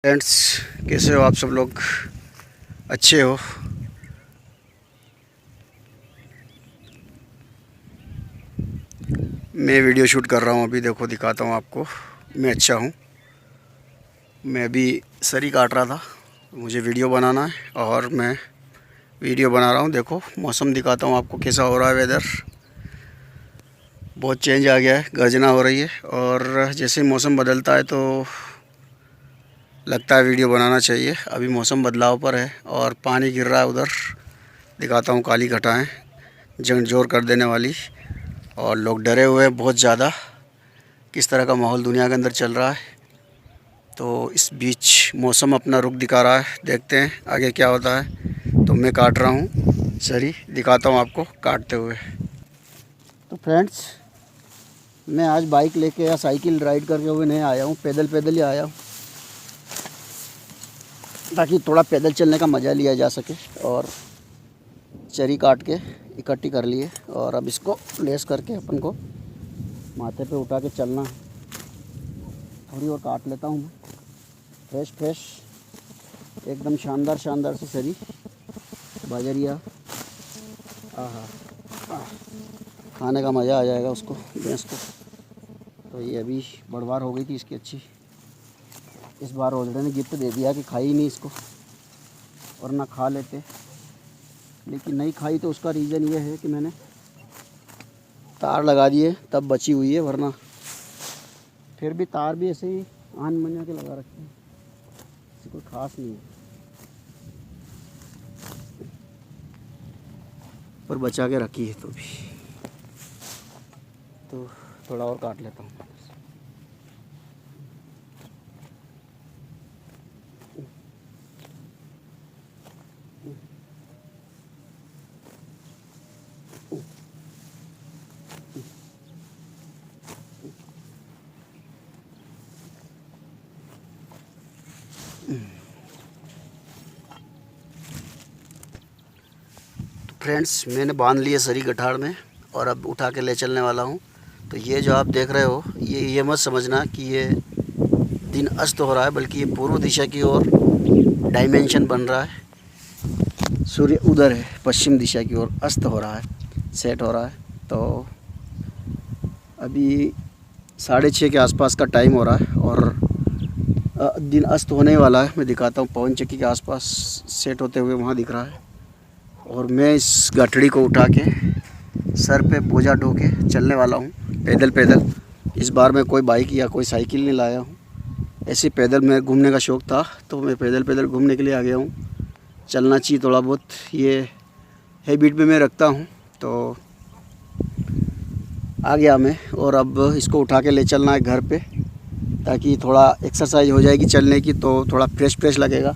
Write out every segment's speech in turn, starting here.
Friends, कैसे हो आप सब लोग? अच्छे हो? मैं वीडियो शूट कर रहा हूँ अभी। देखो, दिखाता हूँ आपको। मैं अच्छा हूँ। मैं अभी सरी काट रहा था। मुझे वीडियो बनाना है और मैं वीडियो बना रहा हूँ। देखो, मौसम दिखाता हूँ आपको कैसा हो रहा है। वेदर बहुत चेंज आ गया है, गर्जना हो रही है। और जैसे मौसम बदलता है तो लगता है वीडियो बनाना चाहिए। अभी मौसम बदलाव पर है और पानी गिर रहा है उधर। दिखाता हूँ, काली घटाएं झकझोर कर देने वाली। और लोग डरे हुए हैं बहुत ज़्यादा। किस तरह का माहौल दुनिया के अंदर चल रहा है। तो इस बीच मौसम अपना रुख दिखा रहा है। देखते हैं आगे क्या होता है। तो मैं काट रहा हूँ सरी, दिखाता हूँ आपको काटते हुए। तो फ्रेंड्स, मैं आज बाइक लेके या साइकिल राइड करके हुए नहीं आया हूँ, पैदल पैदल ही आया हूँ, ताकि थोड़ा पैदल चलने का मज़ा लिया जा सके। और चरी काट के इकट्ठी कर लिए और अब इसको लेस करके अपन को माथे पे उठा के चलना है। थोड़ी और काट लेता हूँ मैं। फ्रेश फ्रेश एकदम शानदार शानदार से सरी बाजरिया। आहा, खाने का मज़ा आ जाएगा उसको, भैंस को। तो ये अभी बड़वार हो गई थी इसकी अच्छी। इस बार रोजड़े ने गिफ्ट दे दिया कि खाई नहीं इसको, वरना खा लेते। लेकिन नहीं खाई तो उसका रीज़न ये है कि मैंने तार लगा दिए तब बची हुई है, वरना फिर भी तार भी ऐसे ही आन मना के लगा रखे हैं, इससे कोई ख़ास नहीं है। पर बचा के रखी है तो भी। तो थोड़ा और काट लेता हूँ। फ्रेंड्स, मैंने बांध लिए सरी गठाड़ में और अब उठा के ले चलने वाला हूँ। तो ये जो आप देख रहे हो, ये मत समझना कि ये दिन अस्त हो रहा है, बल्कि ये पूर्व दिशा की ओर डायमेंशन बन रहा है। सूर्य उधर है, पश्चिम दिशा की ओर अस्त हो रहा है, सेट हो रहा है। तो अभी 6:30 के आसपास का टाइम हो रहा है और दिन अस्त होने वाला है। मैं दिखाता हूँ, पवन चक्की के आसपास सेट होते हुए वहाँ दिख रहा है। और मैं इस गठड़ी को उठा के सर पे बोझा ढो के चलने वाला हूँ, पैदल पैदल। इस बार मैं कोई बाइक या कोई साइकिल नहीं लाया हूँ। ऐसे पैदल में घूमने का शौक़ था तो मैं पैदल पैदल घूमने के लिए आ गया हूँ। चलना चाहिए थोड़ा बहुत, ये हैबिट में मैं रखता हूँ। तो आ गया मैं और अब इसको उठा के ले चलना है घर पे, ताकि थोड़ा एक्सरसाइज हो जाएगी चलने की, तो थोड़ा फ्रेश फ्रेश लगेगा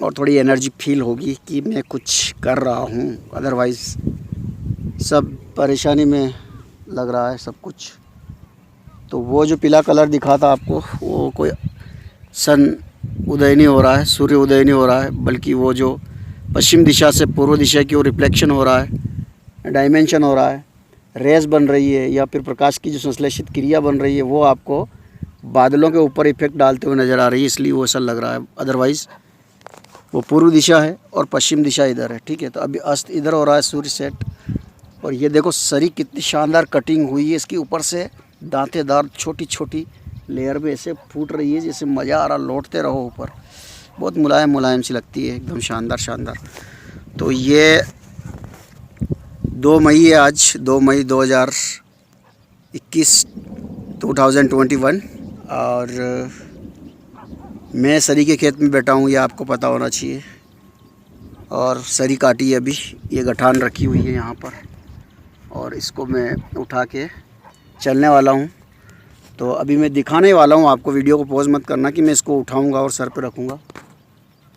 और थोड़ी एनर्जी फील होगी कि मैं कुछ कर रहा हूँ। अदरवाइज़ सब परेशानी में लग रहा है सब कुछ। तो वो जो पीला कलर दिखा था आपको, वो कोई सन उदय नहीं हो रहा है, सूर्य उदय नहीं हो रहा है, बल्कि वो जो पश्चिम दिशा से पूर्व दिशा की ओर रिफ्लेक्शन हो रहा है, डायमेंशन हो रहा है, रेस बन रही है, या फिर प्रकाश की जो संश्लेषित क्रिया बन रही है, वो आपको बादलों के ऊपर इफेक्ट डालते हुए नज़र आ रही है, इसलिए वो ऐसा लग रहा है। अदरवाइज़ वो पूर्व दिशा है और पश्चिम दिशा इधर है, ठीक है। तो अभी अस्त इधर हो रहा है, सूर्य सेट। और ये देखो सरी कितनी शानदार कटिंग हुई है इसकी, ऊपर से दांतेदार छोटी छोटी लेयर में ऐसे फूट रही है, जैसे मज़ा आ रहा, लौटते रहो ऊपर। बहुत मुलायम मुलायम सी लगती है, एकदम शानदार शानदार। तो ये 2 मई है आज, 2 मई 2021 2021। और मैं सरी के खेत में बैठा हूँ, ये आपको पता होना चाहिए। और सरी काटी है अभी, ये गठान रखी हुई है यहाँ पर, और इसको मैं उठा के चलने वाला हूँ। तो अभी मैं दिखाने वाला हूँ आपको, वीडियो को पॉज मत करना, कि मैं इसको उठाऊँगा और सर पे रखूँगा।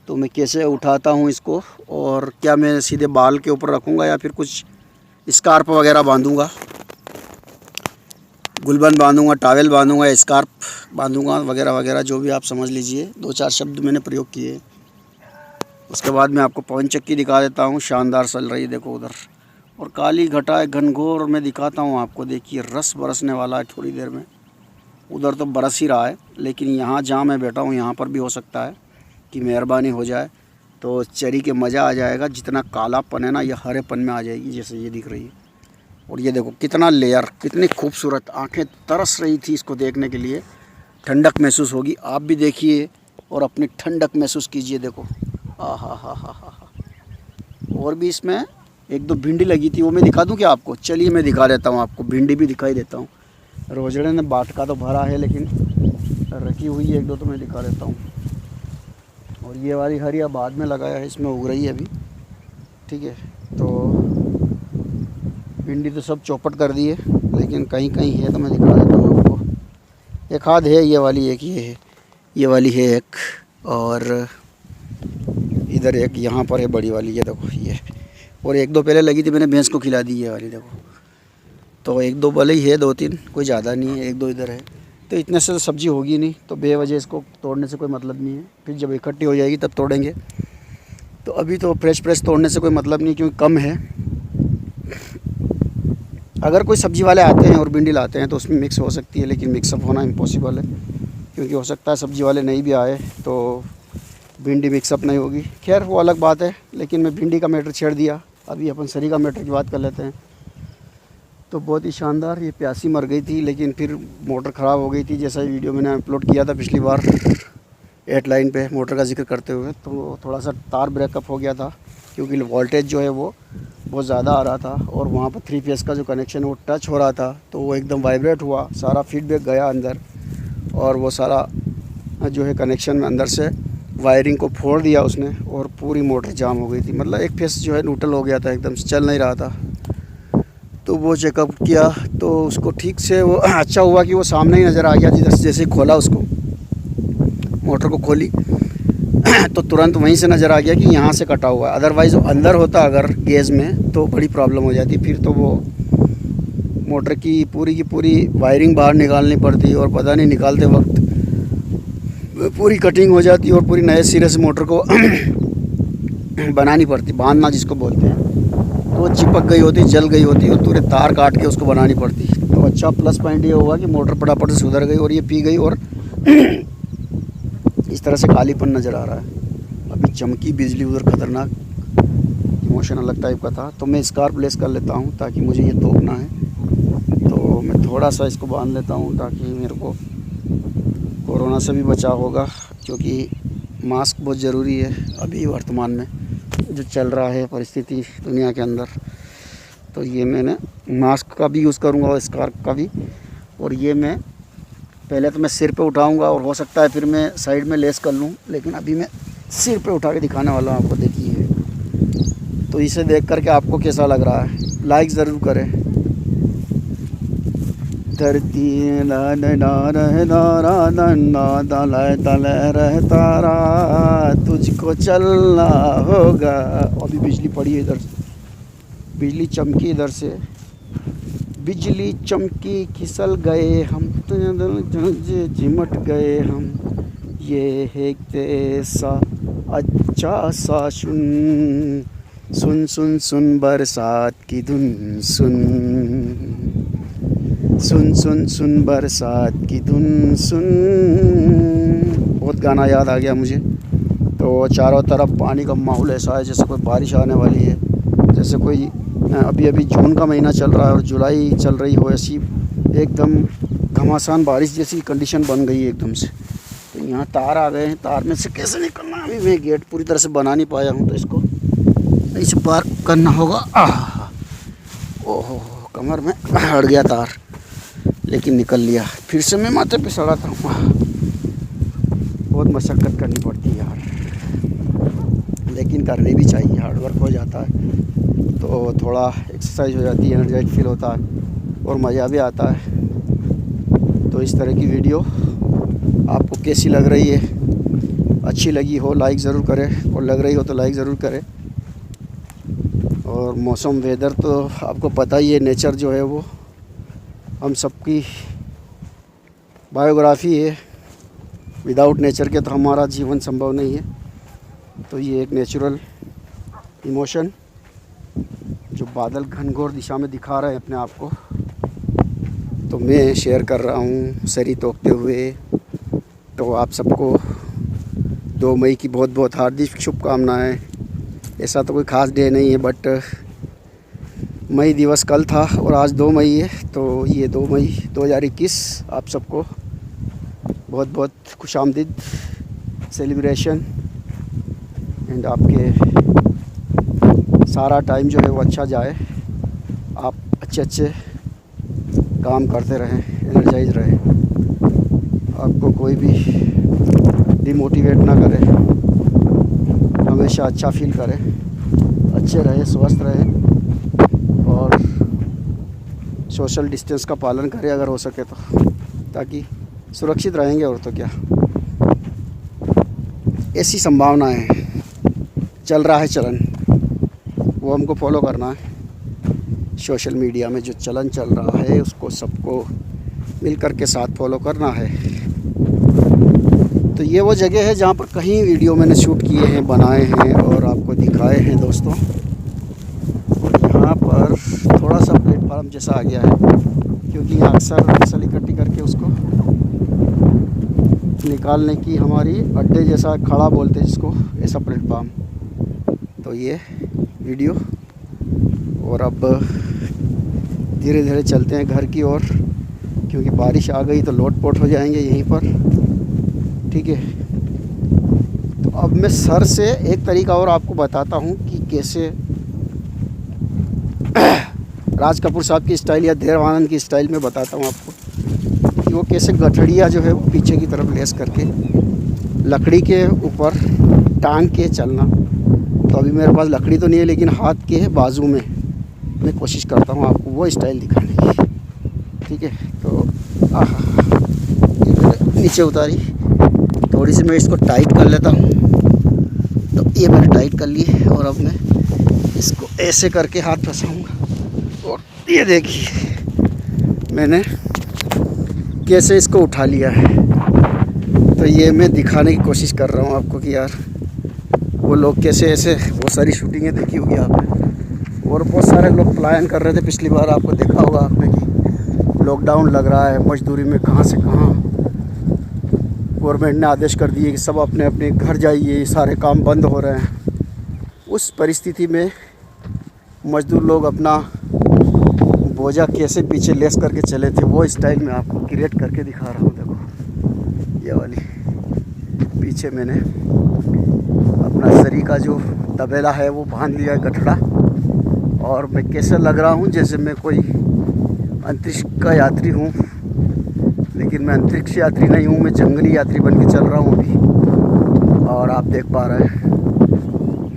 तो मैं कैसे उठाता हूँ इसको, और क्या मैं सीधे बाल के ऊपर रखूँगा या फिर कुछ स्कार्फ वगैरह बांधूँगा, गुलबंद बांधूँगा, टावेल बांधूँगा, स्कार्फ बांधूँगा वगैरह वगैरह, जो भी आप समझ लीजिए। 2-4 शब्द मैंने प्रयोग किए। उसके बाद मैं आपको पवन चक्की दिखा देता हूँ, शानदार चल रही है, देखो उधर। और काली घटा घनघोर मैं दिखाता हूँ आपको, देखिए रस बरसने वाला है थोड़ी देर में। उधर तो बरस ही रहा है, लेकिन यहाँ जहाँ मैं बैठा हूँ यहाँ पर भी हो सकता है कि मेहरबानी हो जाए तो चेरी के मज़ा आ जाएगा। जितना कालापन है ना ये हरेपन में आ जाएगी, जैसे ये दिख रही है। और ये देखो कितना लेयर, कितनी खूबसूरत, आंखें तरस रही थी इसको देखने के लिए। ठंडक महसूस होगी, आप भी देखिए और अपनी ठंडक महसूस कीजिए। देखो हा। और भी इसमें एक दो भिंडी लगी थी, वो मैं दिखा दूं क्या आपको? चलिए मैं दिखा देता हूँ आपको, भिंडी भी दिखाई देता हूँ। रोजड़े ने बाटका तो भरा है, लेकिन रखी हुई है एक दो, तो मैं दिखा देता हूँ। और ये वाली हरिया बाद में लगाया है, इसमें उग रही है अभी, ठीक है। तो भिंडी तो सब चौपट कर दी है, लेकिन कहीं कहीं है तो मैं दिखा देता हूँ आपको। एक आध है, ये वाली एक, ये है, ये वाली है एक, और इधर एक यहाँ पर है बड़ी वाली, ये देखो ये। और एक दो पहले लगी थी, मैंने भैंस को खिला दी, ये वाली देखो। तो एक दो भले ही है, दो तीन, कोई ज़्यादा नहीं है, एक दो इधर है। तो इतने से तो सब्ज़ी होगी नहीं, तो बेवजह इसको तोड़ने से कोई मतलब नहीं है। फिर जब इकट्ठी हो जाएगी तब तोड़ेंगे। तो अभी तो फ्रेश तोड़ने से कोई मतलब नहीं, क्योंकि कम है। अगर कोई सब्ज़ी वाले आते हैं और भिंडी लाते हैं तो उसमें मिक्स हो सकती है, लेकिन मिक्सअप होना इम्पॉसिबल है, क्योंकि हो सकता है सब्ज़ी वाले नहीं भी आए तो भिंडी मिक्सअप नहीं होगी। खैर वो अलग बात है, लेकिन मैं भिंडी का मैटर छेड़ दिया। अभी अपन सरी का मैटर की बात कर लेते हैं। तो बहुत ही शानदार, ये प्यासी मर गई थी, लेकिन फिर मोटर ख़राब हो गई थी, जैसा वीडियो मैंने अपलोड किया था पिछली बार 8 लाइन पे मोटर का जिक्र करते हुए। तो थोड़ा सा तार ब्रेकअप हो गया था, क्योंकि वोल्टेज जो है वो बहुत ज़्यादा आ रहा था, और वहाँ पर 3 फेस का जो कनेक्शन है वो टच हो रहा था, तो वो एकदम वाइब्रेट हुआ, सारा फीडबैक गया अंदर, और वो सारा जो है कनेक्शन में अंदर से वायरिंग को फोड़ दिया उसने, और पूरी मोटर जाम हो गई थी। मतलब एक फेस जो है न्यूट्रल हो गया था, एकदम से चल नहीं रहा था। तो वो चेकअप किया तो उसको ठीक से वो अच्छा हुआ कि वो सामने ही नज़र आ गया। जिधर से जैसे खोला उसको, मोटर को खोली तो तुरंत वहीं से नज़र आ गया कि यहाँ से कटा हुआ है। अदरवाइज़ वो अंदर होता अगर गेज में तो बड़ी प्रॉब्लम हो जाती, फिर तो वो मोटर की पूरी वायरिंग बाहर निकालनी पड़ती, और पता नहीं निकालते वक्त पूरी कटिंग हो जाती, और पूरी नए सिरे से मोटर को बनानी पड़ती, बांधना जिसको बोलते हैं। तो चिपक गई होती, जल गई होती, और पूरे तार काट के उसको बनानी पड़ती। तो अच्छा प्लस पॉइंट ये हुआ कि मोटर फटाफट से सुधर गई और ये पी गई, और इस तरह से खालीपन नज़र आ रहा है। अभी चमकी बिजली उधर खतरनाक, इमोशन अलग टाइप का था। तो मैं स्कार्फ लेस कर लेता हूँ ताकि मुझे ये तोपना है। तो मैं थोड़ा सा इसको बांध लेता हूँ ताकि मेरे को कोरोना से भी बचाव होगा, क्योंकि मास्क बहुत ज़रूरी है अभी वर्तमान में जो चल रहा है परिस्थिति दुनिया के अंदर। तो ये मैंने मास्क का भी यूज़ करूँगा और स्कार्फ का भी। और ये मैं पहले तो मैं सिर पे उठाऊँगा, और हो सकता है फिर मैं साइड में लेस कर लूँ, लेकिन अभी मैं सिर पे उठा के दिखाने वाला हूँ आपको। देखिए, तो इसे देख करके आपको कैसा लग रहा है, लाइक ज़रूर करें। धरती तारा तुझको चलना होगा। अभी बिजली पड़ी है इधर से, बिजली चमकी इधर से, बिजली चमकी खिसल गए हम, चिमट गए हम। ये है कैसा अच्छा सा सुन सुन सुन सुन बरसात की धुन सुन सुन सुन सुन बरसात की धुन सुन। बहुत गाना याद आ गया मुझे। तो चारों तरफ पानी का माहौल ऐसा है जैसे कोई बारिश आने वाली है, जैसे कोई अभी जून का महीना चल रहा है और जुलाई चल रही हो, ऐसी एकदम घमासान बारिश जैसी कंडीशन बन गई है एकदम से। तो यहाँ तार आ गए हैं, तार में से कैसे निकलना है? अभी मैं गेट पूरी तरह से बना नहीं पाया हूँ, तो इसको इसे पार करना होगा। ओहो, कमर में अड़ गया तार, लेकिन निकल लिया। फिर से मैं माथे पे सड़ा था। बहुत मशक्क़त करनी पड़ती है यार, लेकिन करनी भी चाहिए, हार्डवर्क हो जाता है तो थोड़ा एक्सरसाइज हो जाती है, एनर्जाइज फील होता है और मज़ा भी आता है। तो इस तरह की वीडियो आपको कैसी लग रही है? अच्छी लगी हो लाइक ज़रूर करें, और लग रही हो तो लाइक ज़रूर करें। और मौसम वेदर तो आपको पता ही है, नेचर जो है वो हम सबकी बायोग्राफी है। विदाउट नेचर के तो हमारा जीवन संभव नहीं है। तो ये एक नेचुरल इमोशन जो बादल घनघोर दिशा में दिखा रहे हैं अपने आप को, तो मैं शेयर कर रहा हूँ सरी तोपते हुए। तो आप सबको 2 मई की बहुत बहुत हार्दिक शुभकामनाएं। ऐसा तो कोई ख़ास डे नहीं है, बट मई दिवस कल था और आज 2 मई है, तो ये 2 मई 2021 आप सबको बहुत बहुत खुशामदीद सेलिब्रेशन। एंड आपके सारा टाइम जो है वो अच्छा जाए, आप अच्छे काम करते रहें, एनर्जाइज रहें, आपको कोई भी डिमोटिवेट ना करे, हमेशा अच्छा फील करें, अच्छे रहे, स्वस्थ रहे और सोशल डिस्टेंस का पालन करें अगर हो सके तो, ताकि सुरक्षित रहेंगे। और तो क्या, ऐसी संभावनाएं हैं। चल रहा है चलन, वो हमको फॉलो करना है। सोशल मीडिया में जो चलन चल रहा है उसको सबको मिल कर के साथ फॉलो करना है। तो ये वो जगह है जहाँ पर कहीं वीडियो मैंने शूट किए हैं, बनाए हैं और आपको दिखाए हैं दोस्तों। यहाँ पर थोड़ा सा प्लेटफार्म जैसा आ गया है, क्योंकि यहाँ अक्सर फसल इकट्ठी करके उसको निकालने की हमारी अड्डे जैसा खड़ा बोलते हैं जिसको, ऐसा प्लेटफार्म। तो ये वीडियो, और अब धीरे धीरे चलते हैं घर की ओर, क्योंकि बारिश आ गई तो लोट-पोट हो जाएंगे यहीं पर। ठीक है, तो अब मैं सर से एक तरीका और आपको बताता हूँ कि कैसे राज कपूर साहब की स्टाइल या देवानंद की स्टाइल में बताता हूँ आपको कि वो कैसे गठड़िया जो है वो पीछे की तरफ लेस करके लकड़ी के ऊपर टांग के चलना। तो अभी मेरे पास लकड़ी तो नहीं है, लेकिन हाथ के बाजू में मैं कोशिश करता हूँ आपको वो स्टाइल दिखाने की। ठीक है, तो ये मैंने नीचे उतारी, थोड़ी सी मैं इसको टाइट कर लेता हूँ। तो ये मैंने टाइट कर ली है और अब मैं इसको ऐसे करके हाथ फंसाऊँगा। और ये देखिए मैंने कैसे इसको उठा लिया है। तो ये मैं दिखाने की कोशिश कर रहा हूँ आपको कि यार वो लोग कैसे ऐसे, बहुत सारी शूटिंगें देखी होगी आपने, और बहुत सारे लोग पलायन कर रहे थे। पिछली बार आपको देखा होगा आपने कि लॉकडाउन लग रहा है, मजदूरी में कहाँ से कहाँ गवर्नमेंट ने आदेश कर दिए कि सब अपने अपने घर जाइए, सारे काम बंद हो रहे हैं। उस परिस्थिति में मजदूर लोग अपना बोझा कैसे पीछे लेस करके चले थे, वो स्टाइल में आपको क्रिएट करके दिखा रहा हूँ। देखो ये वाली पीछे मैंने अपना सरी का जो तबेला है वो बांध लिया है, गठड़ा। और मैं कैसे लग रहा हूँ जैसे मैं कोई अंतरिक्ष का यात्री हूँ, लेकिन मैं अंतरिक्ष यात्री नहीं हूँ, मैं जंगली यात्री बन के चल रहा हूँ अभी। और आप देख पा रहे हैं,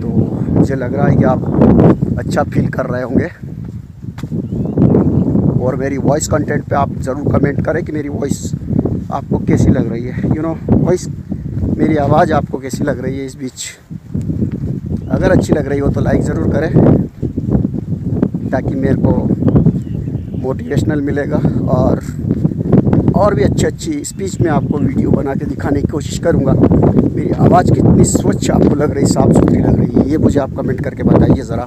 तो मुझे लग रहा है कि आप अच्छा फील कर रहे होंगे। और मेरी वॉइस कंटेंट पे आप ज़रूर कमेंट करें कि मेरी वॉइस आपको कैसी लग रही है। वॉइस, मेरी आवाज़ आपको कैसी लग रही है इस बीच। अगर अच्छी लग रही हो तो लाइक ज़रूर करें, ताकि मेरे को मोटिवेशनल मिलेगा। और भी अच्छी स्पीच में आपको वीडियो बना के दिखाने की कोशिश करूँगा। मेरी आवाज़ कितनी स्वच्छ आपको लग रही, साफ़ सुथरी लग रही है, ये मुझे आप कमेंट करके बताइए ज़रा,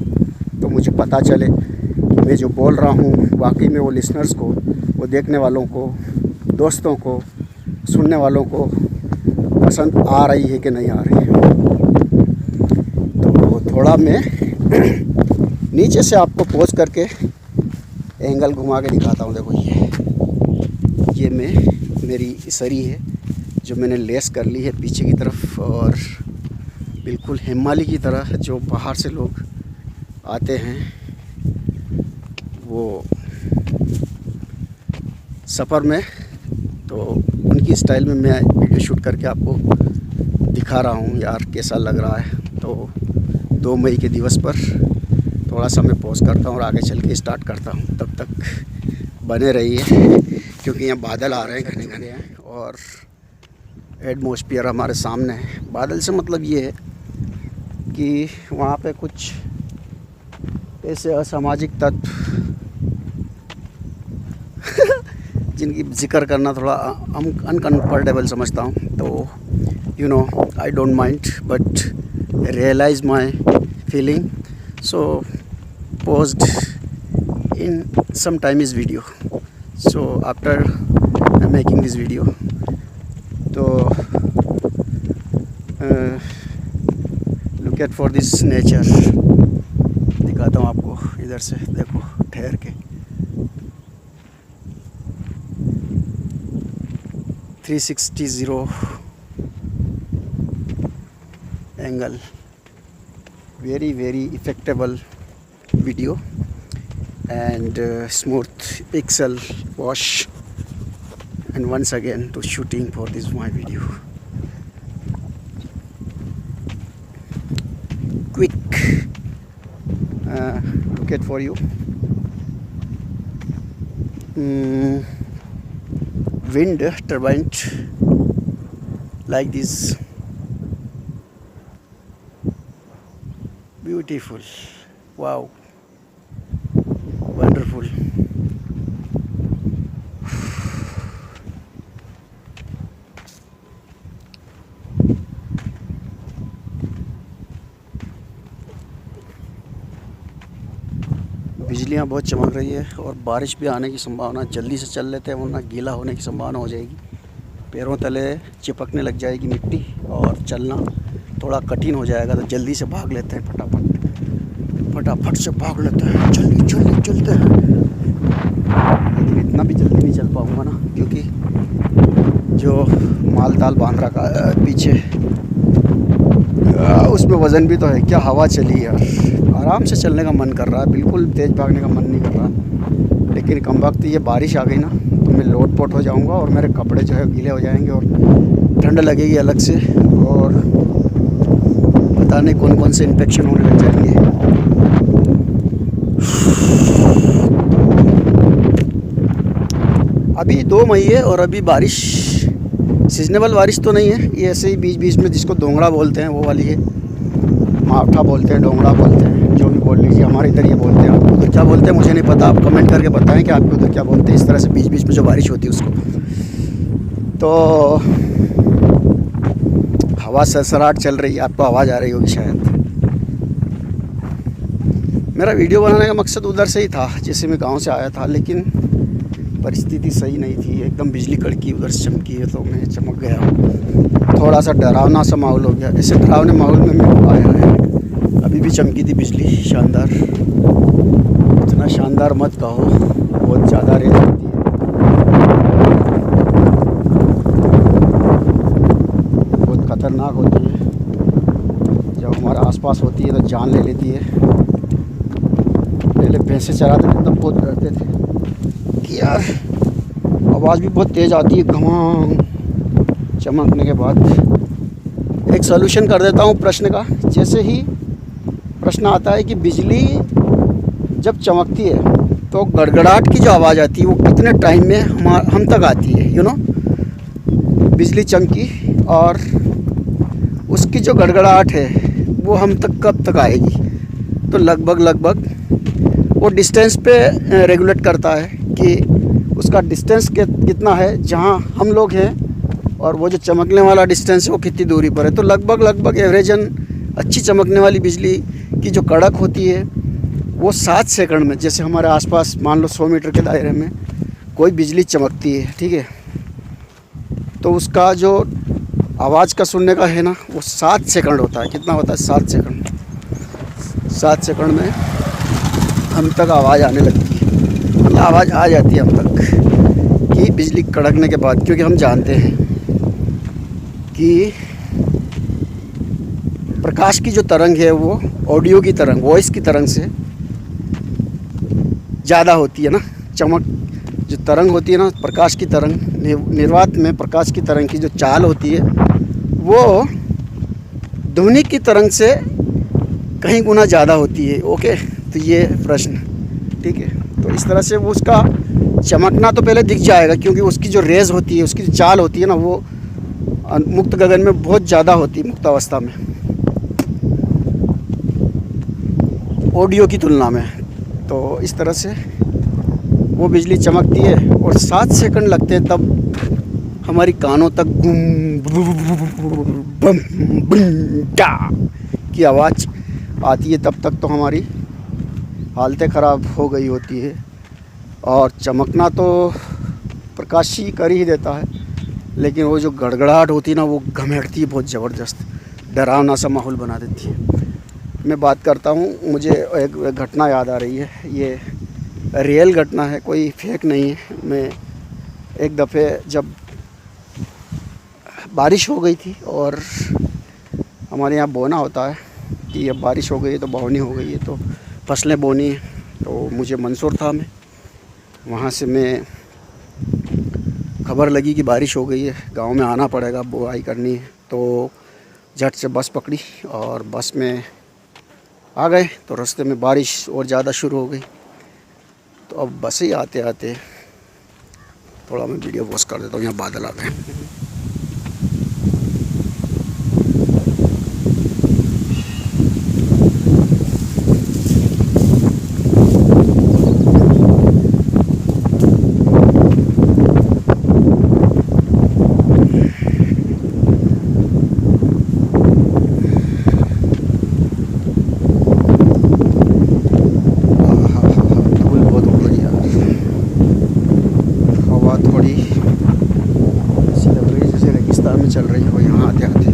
तो मुझे पता चले मैं जो बोल रहा हूँ वाकई में वो लिसनर्स को, वो देखने वालों को, दोस्तों को, सुनने वालों को पसंद आ रही है कि नहीं आ रही है। तो थोड़ा मैं नीचे से आपको पोज करके एंगल घुमा के दिखाता हूँ। देखो ये मेरी सरी है जो मैंने लेस कर ली है पीछे की तरफ, और बिल्कुल हिमालय की तरह जो बाहर से लोग आते हैं वो सफ़र में, तो उनकी स्टाइल में मैं वीडियो शूट करके आपको दिखा रहा हूँ यार कैसा लग रहा है। तो 2 मई के दिवस पर थोड़ा सा मैं पॉज करता हूँ और आगे चल के स्टार्ट करता हूँ। तब तक बने रहिए, क्योंकि यहाँ बादल आ रहे हैं घने घने हैं और एटमॉस्फेयर हमारे सामने है। बादल से मतलब ये है कि वहाँ पे कुछ ऐसे असामाजिक तत्व जिनकी जिक्र करना थोड़ा अनकम्फर्टेबल समझता हूँ। तो I don't mind, but realize my feeling, so paused in some time इस video. So after making this video, तो look at for this nature, दिखाता हूँ आपको इधर से, देखो ठहर के 360 angle, very effectable video and smooth pixel wash, and once again to shooting for this my video. Quick look at for you. Wind turbine like this, beautiful, wow, wonderful. बिजलियाँ बहुत चमक रही है और बारिश भी आने की संभावना, जल्दी से चल लेते हैं वरना गीला होने की संभावना हो जाएगी, पैरों तले चिपकने लग जाएगी मिट्टी और चलना थोड़ा कठिन हो जाएगा। तो जल्दी से भाग लेते हैं, फटाफट से भाग लेते हैं, जल्दी चलते हैं। लेकिन इतना भी जल्दी नहीं चल पाऊँगा ना, क्योंकि जो माल ताल बांध रखा है पीछे, उसमें वज़न भी तो है। क्या हवा चली यार, आराम से चलने का मन कर रहा है, बिल्कुल तेज़ भागने का मन नहीं कर रहा। लेकिन कम वक्त ये बारिश आ गई ना तो मैं लोट-पोट हो जाऊंगा और मेरे कपड़े जो है गीले हो जाएंगे और ठंड लगेगी अलग से, और पता नहीं कौन कौन से इन्फेक्शन होने लग जाएंगे। अभी 2 मई है और अभी बारिश, सीजनेबल बारिश तो नहीं है, ये ऐसे ही बीच बीच में, जिसको दोंगड़ा बोलते हैं वो वाली है, मावठा बोलते हैं, डोंगड़ा बोलते हैं, जो भी बोल लीजिए। हमारे इधर ये बोलते हैं, आप उधर क्या बोलते हैं मुझे नहीं पता, आप कमेंट करके बताएं कि आपके उधर क्या बोलते हैं। इस तरह से बीच बीच में जो बारिश होती है उसको, तो हवा सरसराहट चल रही है, आपको आवाज़ आ रही होगी शायद। मेरा वीडियो बनाने का मकसद उधर से ही था, जैसे मैं गाँव से आया था, लेकिन परिस्थिति सही नहीं थी, एकदम बिजली कड़की उधर से चमकी है तो मैं चमक गया। थोड़ा सा डरावना सा माहौल हो गया, ऐसे डरावने माहौल में मैं आया है। अभी भी चमकी थी बिजली, शानदार, इतना शानदार मत कहो, बहुत ज़्यादा रेत होती है। बहुत ख़तरनाक होती है, जब हमारे आसपास होती है तो जान ले लेती है। पहले भैंसे चराते थे तब बहुत डरते थे कि यार आवाज़ भी बहुत तेज़ आती है घमांग चमकने के बाद। एक सॉल्यूशन कर देता हूँ प्रश्न का। जैसे ही प्रश्न आता है कि बिजली जब चमकती है तो गड़गड़ाहट की जो आवाज़ आती है वो कितने टाइम में हम तक आती है, यू नो। बिजली चमकी और उसकी जो गड़गड़ाहट है वो हम तक कब तक आएगी, तो लगभग वो डिस्टेंस पे रेगुलेट करता है कि उसका डिस्टेंस कितना है जहाँ हम लोग हैं, और वो जो चमकने वाला डिस्टेंस है वो कितनी दूरी पर है। तो लगभग एवरेजन अच्छी चमकने वाली बिजली की जो कड़क होती है वो 7 सेकंड में, जैसे हमारे आसपास मान लो 100 मीटर के दायरे में कोई बिजली चमकती है, ठीक है, तो उसका जो आवाज़ का सुनने का है ना वो 7 सेकंड होता है। कितना होता है? 7 सेकंड। 7 सेकंड में हम तक आवाज़ आने लगती है, मतलब आवाज़ आ जाती है हम तक कि बिजली कड़कने के बाद। क्योंकि हम जानते हैं कि प्रकाश की जो तरंग है वो ऑडियो की तरंग, वॉइस की तरंग से ज़्यादा होती है ना। चमक जो तरंग होती है ना, प्रकाश की तरंग, निर्वात में प्रकाश की तरंग की जो चाल होती है वो ध्वनि की तरंग से कहीं गुना ज़्यादा होती है। ओके, तो ये प्रश्न, ठीक है। तो इस तरह से वो उसका चमकना तो पहले दिख जाएगा, क्योंकि उसकी जो रेज़ होती है, उसकी जो चाल होती है ना वो मुक्त गगन में बहुत ज़्यादा होती है, मुक्त अवस्था में, ऑडियो की तुलना में। तो इस तरह से वो बिजली चमकती है और 7 सेकंड लगते हैं तब हमारी कानों तक बम डा की आवाज़ आती है। तब तक तो हमारी हालतें ख़राब हो गई होती है। और चमकना तो प्रकाश ही कर ही देता है, लेकिन वो जो गड़गड़ाहट होती है ना, वो घमेड़ती है बहुत ज़बरदस्त, डरावना सा माहौल बना देती है। मैं बात करता हूँ, मुझे एक घटना याद आ रही है, ये रियल घटना है, कोई फेक नहीं है। मैं एक दफ़े जब बारिश हो गई थी और हमारे यहाँ बोना होता है कि अब बारिश हो गई है तो बोनी हो गई है, तो फसलें बोनी है, तो मुझे मंसूर था, मैं वहाँ से मैं खबर लगी कि बारिश हो गई है, गांव में आना पड़ेगा, बुआई करनी है, तो झट से बस पकड़ी और बस में आ गए। तो रास्ते में बारिश और ज़्यादा शुरू हो गई, तो अब बस ही आते आते थोड़ा मैं वीडियो पोस्ट कर देता हूँ, यहाँ बादल आ गए। चल रही है वो यहाँ आते आते,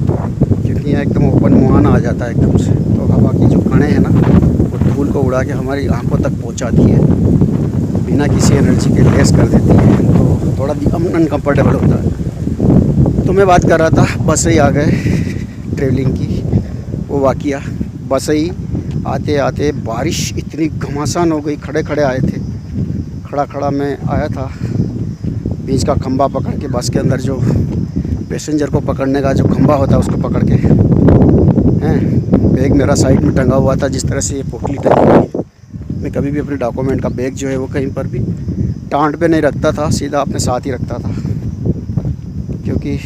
क्योंकि यहाँ एकदम ओपन मुहाना आ जाता है एकदम से, तो हवा की जो कणें हैं ना, वो धूल को उड़ा के हमारी आंखों तक पहुँचाती है, बिना किसी एनर्जी के लेस कर देती है, तो थोड़ा अनकम्फर्टेबल होता है। तो मैं बात कर रहा था, बस ही आ गए ट्रेवलिंग की, वो वाक़या बस ही आते आते बारिश इतनी घमासान हो गई, खड़े खड़े आए थे, खड़ा खड़ा मैं आया था, बीच का खंभा पकड़ के, बस के अंदर जो पैसेंजर को पकड़ने का जो खंभा होता है उसको पकड़ के हैं, बैग मेरा साइड में टंगा हुआ था, जिस तरह से ये पोटली टंगी हुई है। मैं कभी भी अपने डॉक्यूमेंट का बैग जो है वो कहीं पर भी टांट पे नहीं रखता था, सीधा अपने साथ ही रखता था, क्योंकि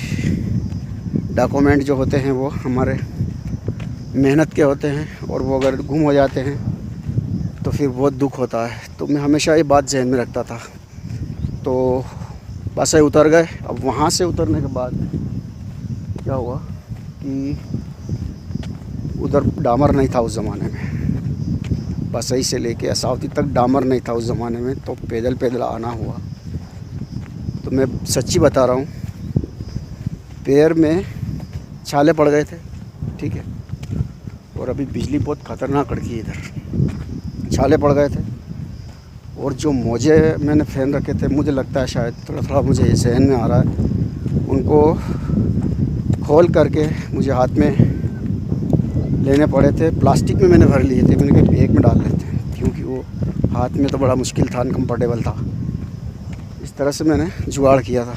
डॉक्यूमेंट जो होते हैं वो हमारे मेहनत के होते हैं, और वो अगर गुम हो जाते हैं तो फिर बहुत दुख होता है। तो मैं हमेशा ये बात जहन में रखता था। तो बस से उतर गए। अब वहाँ से उतरने के बाद क्या हुआ कि उधर डामर नहीं था उस ज़माने में, बसई से लेके असावती तक डामर नहीं था उस ज़माने में, तो पैदल पैदल आना हुआ। तो मैं सच्ची बता रहा हूँ, पैर में छाले पड़ गए थे, ठीक है, और अभी बिजली बहुत ख़तरनाक कड़की है इधर, छाले पड़ गए थे। और जो मोजे मैंने पहन रखे थे, मुझे लगता है शायद थोड़ा थोड़ा मुझे जहन में आ रहा है, उनको खोल करके मुझे हाथ में लेने पड़े थे। प्लास्टिक में मैंने भर लिए थे, मैंने कहा बैग में डाल लेते हैं, क्योंकि वो हाथ में तो बड़ा मुश्किल था, अनकम्फर्टेबल था। इस तरह से मैंने जुगाड़ किया था।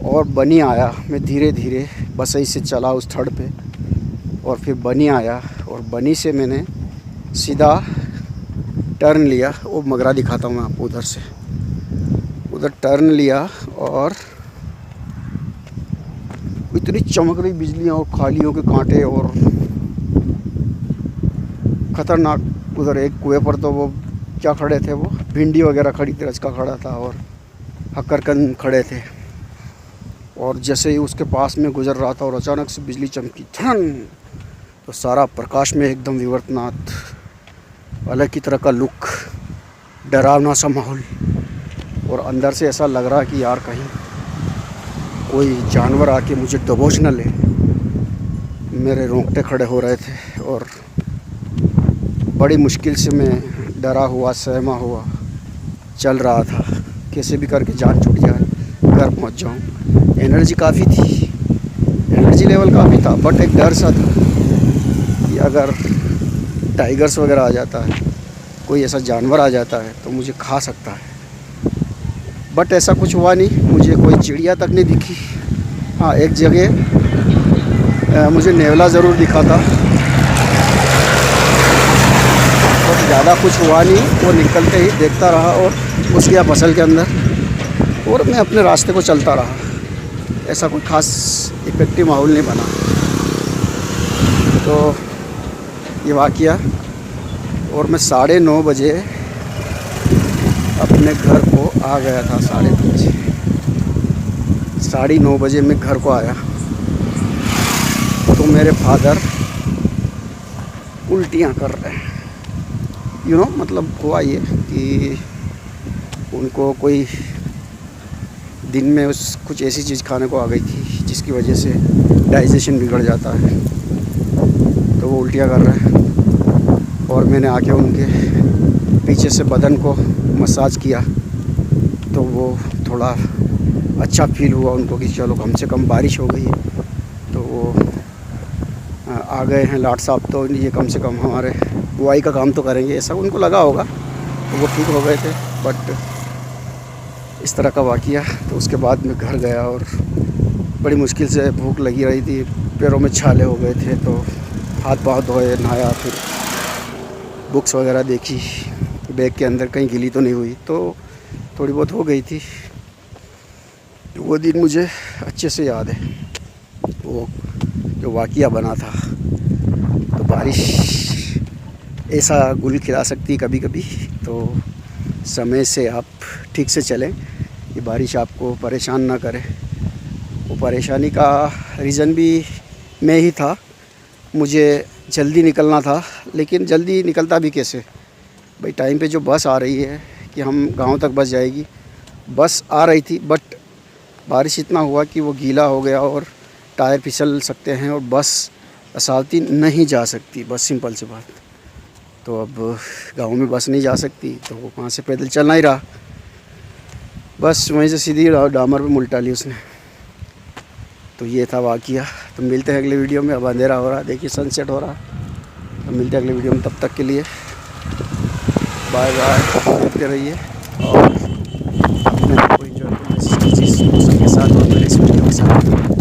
और बनी आया, मैं धीरे धीरे बसई से चला उस थड़ पे, और फिर बनी आया, और बनी से मैंने सीधा टर्न लिया। वो मगरा दिखाता हूँ मैं आपको, उधर से उधर टर्न लिया, और इतनी चमक रही बिजलियाँ और खालियों के कांटे, और ख़तरनाक। उधर एक कुएं पर तो वो क्या खड़े थे, वो भिंडी वगैरह खड़ी थी, रचका खड़ा था, और हक्करकंद खड़े थे। और जैसे ही उसके पास में गुजर रहा था और अचानक से बिजली चमकी, धन, तो सारा प्रकाश में एकदम विवर्तनाथ, अलग की तरह का लुक, डरावना सा माहौल, और अंदर से ऐसा लग रहा कि यार कहीं कोई जानवर आके मुझे दबोच न ले। मेरे रोंगटे खड़े हो रहे थे, और बड़ी मुश्किल से मैं डरा हुआ, सहमा हुआ चल रहा था, कैसे भी करके जान छूट जाए, घर पहुंच जाऊं। एनर्जी काफ़ी थी, एनर्जी लेवल काफ़ी था, बट एक डर सा था कि अगर टाइगर्स वगैरह आ जाता है, कोई ऐसा जानवर आ जाता है तो मुझे खा सकता है। बट ऐसा कुछ हुआ नहीं, मुझे कोई चिड़िया तक नहीं दिखी। हाँ, एक जगह मुझे नेवला ज़रूर दिखा था, बट ज़्यादा कुछ हुआ नहीं। वो निकलते ही देखता रहा और घुस गया फसल के अंदर, और मैं अपने रास्ते को चलता रहा। ऐसा कोई ख़ास इफेक्टिव माहौल नहीं बना। तो ये वाक़या, और मैं 9:30 बजे अपने घर को आ गया था। 9:30 बजे मैं घर को आया, तो मेरे फादर उल्टियाँ कर रहे हैं। मतलब हुआ ये कि उनको कोई दिन में कुछ ऐसी चीज़ खाने को आ गई थी जिसकी वजह से डाइजेशन बिगड़ जाता है, तो वो उल्टियाँ कर रहे हैं। और मैंने आके उनके पीछे से बदन को मसाज किया तो वो थोड़ा अच्छा फील हुआ उनको कि चलो कम से कम बारिश हो गई है। तो वो आ गए हैं लाट साहब, तो ये कम से कम हमारे बुआई का काम तो करेंगे, ऐसा उनको लगा होगा, तो वो ठीक हो गए थे। बट इस तरह का वाक़या। तो उसके बाद मैं घर गया और बड़ी मुश्किल से, भूख लगी रही थी, पैरों में छाले हो गए थे, तो हाथ पाँव धोए, नहाया, फिर बुक्स वगैरह देखी, बैग के अंदर कहीं गिली तो नहीं हुई, तो थोड़ी बहुत हो गई थी। वो दिन मुझे अच्छे से याद है, वो जो वाक़या बना था। तो बारिश ऐसा गुल खिला सकती कभी कभी, तो समय से आप ठीक से चलें कि बारिश आपको परेशान ना करे। वो परेशानी का रीज़न भी मैं ही था, मुझे जल्दी निकलना था, लेकिन जल्दी निकलता भी कैसे भाई। टाइम पे जो बस आ रही है कि हम गांव तक बस जाएगी, बस आ रही थी, बट बारिश इतना हुआ कि वो गीला हो गया और टायर फिसल सकते हैं और बस असालती नहीं जा सकती, बस सिंपल सी बात। तो अब गांव में बस नहीं जा सकती, तो वो वहाँ से पैदल चलना ही रहा। बस वहीं से सीधी डामर पे उल्टा ली उसने। तो ये था वाक़या। तो मिलते हैं अगले वीडियो में। अब अंधेरा हो रहा, देखिए सनसेट हो रहा। तो मिलते हैं अगले वीडियो में, तब तक के लिए बाय बाय। देखते रहिए और अपने को एंजॉय चीज़ के साथ और मेरे इस वीडियो के साथ।